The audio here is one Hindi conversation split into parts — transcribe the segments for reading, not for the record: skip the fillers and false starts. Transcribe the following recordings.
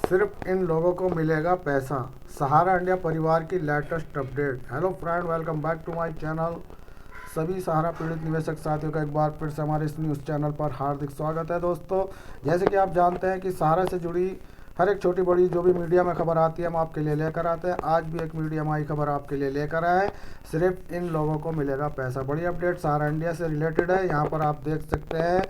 सिर्फ इन लोगों को मिलेगा पैसा। सहारा इंडिया परिवार की latest update. Hello friend, welcome back to my channel. सभी सहारा पीड़ित निवेशक साथियों का एक बार फिर से हमारे इस न्यूज़ चैनल पर हार्दिक स्वागत है। दोस्तों, जैसे कि आप जानते हैं कि सहारा से जुड़ी हर एक छोटी बड़ी जो भी मीडिया में खबर आती है हम आपके लिए लेकर आते हैं। आज भी एक मीडिया हमारी खबर आपके लिए लेकर आए। सिर्फ इन लोगों को मिलेगा पैसा। बड़ी अपडेट सहारा इंडिया से रिलेटेड है। यहाँ पर आप देख सकते हैं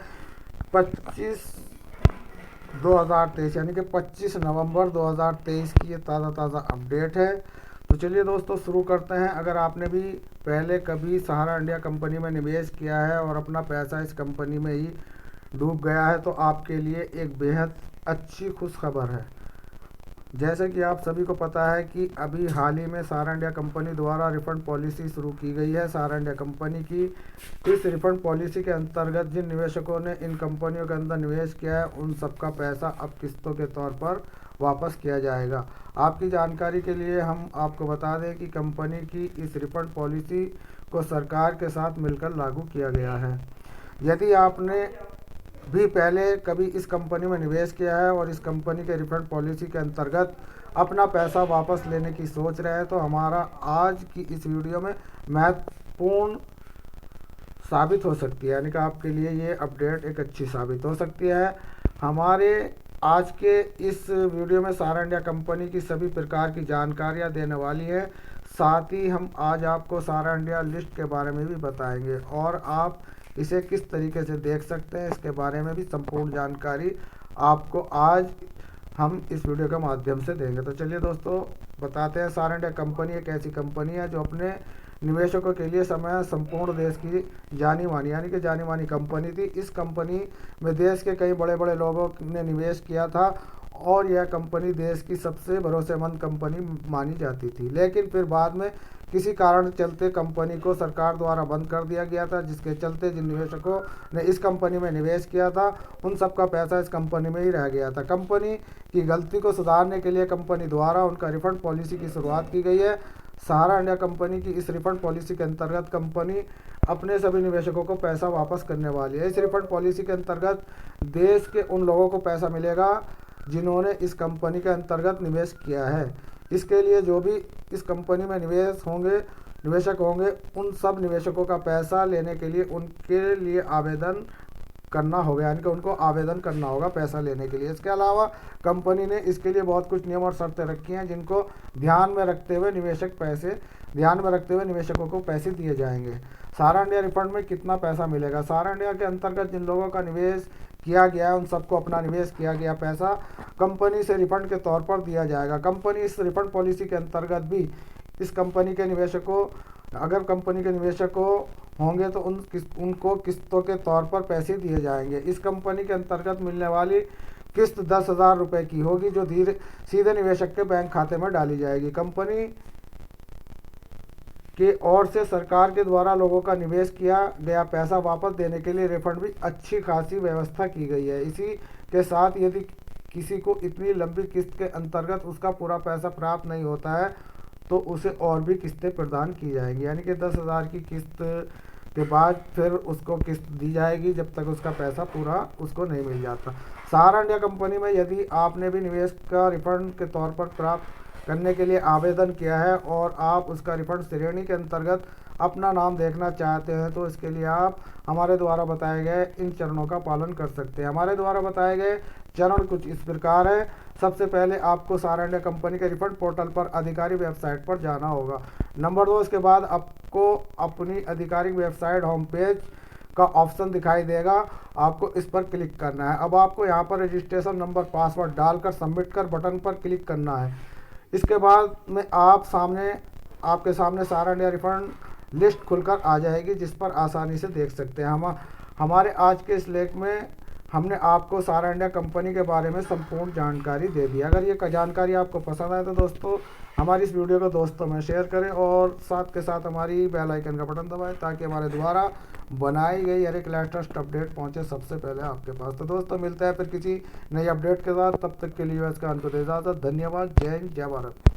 25/2023 यानी कि 25 नवंबर 2023 की ये ताज़ा अपडेट है। तो चलिए दोस्तों शुरू करते हैं। अगर आपने भी पहले कभी सहारा इंडिया कंपनी में निवेश किया है और अपना पैसा इस कंपनी में ही डूब गया है तो आपके लिए एक बेहद अच्छी खुशखबर है। जैसे कि आप सभी को पता है कि अभी हाल ही में सहारा इंडिया कंपनी द्वारा रिफंड पॉलिसी शुरू की गई है। सहारा इंडिया कंपनी की इस रिफंड पॉलिसी के अंतर्गत जिन निवेशकों ने इन कंपनियों के अंदर निवेश किया है उन सबका पैसा अब किस्तों के तौर पर वापस किया जाएगा। आपकी जानकारी के लिए हम आपको बता दें कि कंपनी की इस रिफंड पॉलिसी को सरकार के साथ मिलकर लागू किया गया है। यदि आपने भी पहले कभी इस कंपनी में निवेश किया है और इस कंपनी के रिफंड पॉलिसी के अंतर्गत अपना पैसा वापस लेने की सोच रहे हैं तो हमारा आज की इस वीडियो में महत्वपूर्ण साबित हो सकती है, यानी कि आपके लिए ये अपडेट एक अच्छी साबित हो सकती है। हमारे आज के इस वीडियो में सहारा इंडिया कंपनी की सभी प्रकार की जानकारियाँ देने वाली है। साथ ही हम आज आपको सहारा इंडिया लिस्ट के बारे में भी बताएंगे और आप इसे किस तरीके से देख सकते हैं इसके बारे में भी संपूर्ण जानकारी आपको आज हम इस वीडियो के माध्यम से देंगे। तो चलिए दोस्तों बताते हैं। सहारा इंडिया कंपनी एक ऐसी कंपनी है जो अपने निवेशकों के लिए समय संपूर्ण देश की जानी मानी यानी कि जानी मानी कंपनी थी। इस कंपनी में देश के कई बड़े बड़े लोगों ने निवेश किया था और यह कंपनी देश की सबसे भरोसेमंद कंपनी मानी जाती थी। लेकिन फिर बाद में किसी कारण चलते कंपनी को सरकार द्वारा बंद कर दिया गया था, जिसके चलते जिन निवेशकों ने इस कंपनी में निवेश किया था उन सबका पैसा इस कंपनी में ही रह गया था। कंपनी की गलती को सुधारने के लिए कंपनी द्वारा उनका रिफंड पॉलिसी की शुरुआत की गई है। सहारा इंडिया कंपनी की इस रिफंड पॉलिसी के अंतर्गत कंपनी अपने सभी निवेशकों को पैसा वापस करने वाली है। इस रिफंड पॉलिसी के अंतर्गत देश के उन लोगों को पैसा मिलेगा जिन्होंने इस कंपनी के अंतर्गत निवेश किया है। इसके लिए जो भी इस कंपनी में निवेशक होंगे उन सब निवेशकों का पैसा लेने के लिए उनके लिए आवेदन करना होगा, यानी कि उनको आवेदन करना होगा पैसा लेने के लिए। इसके अलावा कंपनी ने इसके लिए बहुत कुछ नियम और शर्तें रखी हैं जिनको ध्यान में रखते हुए निवेशकों को पैसे दिए जाएंगे। सहारा इंडिया रिफंड में कितना पैसा मिलेगा? सहारा इंडिया के अंतर्गत जिन लोगों का निवेश किया गया है उन सबको अपना निवेश किया गया पैसा कंपनी से रिफंड के तौर पर दिया जाएगा। कंपनी इस रिफंड पॉलिसी के अंतर्गत भी इस कंपनी के निवेशकों अगर कंपनी के निवेशक होंगे तो उनको किस्तों के तौर पर पैसे दिए जाएंगे। इस कंपनी के अंतर्गत मिलने वाली किस्त 10,000 रुपये की होगी जो सीधे निवेशक के बैंक खाते में डाली जाएगी। कंपनी की ओर से सरकार के द्वारा लोगों का निवेश किया गया पैसा वापस देने के लिए रिफंड भी अच्छी खासी व्यवस्था की गई है। इसी के साथ यदि किसी को इतनी लंबी किस्त के अंतर्गत उसका पूरा पैसा प्राप्त नहीं होता है तो उसे और भी किस्तें प्रदान की जाएंगी, यानी कि 10,000 की किस्त के बाद फिर उसको किस्त दी जाएगी जब तक उसका पैसा पूरा उसको नहीं मिल जाता। सहारा इंडिया कंपनी में यदि आपने भी निवेश का रिफंड के तौर पर प्राप्त करने के लिए आवेदन किया है और आप उसका रिफंड श्रेणी के अंतर्गत अपना नाम देखना चाहते हैं तो इसके लिए आप हमारे द्वारा बताए गए इन चरणों का पालन कर सकते हैं। हमारे द्वारा बताए गए चरण कुछ इस प्रकार है। सबसे पहले आपको सहारा इंडिया कंपनी के रिफंड पोर्टल पर आधिकारिक वेबसाइट पर जाना होगा। नंबर 2, इसके बाद आपको अपनी आधिकारिक वेबसाइट होम पेज का ऑप्शन दिखाई देगा, आपको इस पर क्लिक करना है। अब आपको यहाँ पर रजिस्ट्रेशन नंबर पासवर्ड डालकर सबमिट कर बटन पर क्लिक करना है। इसके बाद में आपके सामने सहारा इंडिया रिफंड लिस्ट खुलकर आ जाएगी जिस पर आसानी से देख सकते हैं। हमारे आज के इस लेख में हमने आपको सहारा इंडिया कंपनी के बारे में संपूर्ण जानकारी दे दी। अगर ये जानकारी आपको पसंद आए तो दोस्तों हमारी इस वीडियो को दोस्तों में शेयर करें और साथ के साथ हमारी बेल आइकन का बटन दबाएं ताकि हमारे द्वारा बनाई गई हर एक लेटेस्ट अपडेट पहुंचे सबसे पहले आपके पास। तो दोस्तों मिलते हैं फिर किसी नई अपडेट के साथ, तब तक के लिए इसका अंत इजाज़त। धन्यवाद। जय हिंद, जय भारत।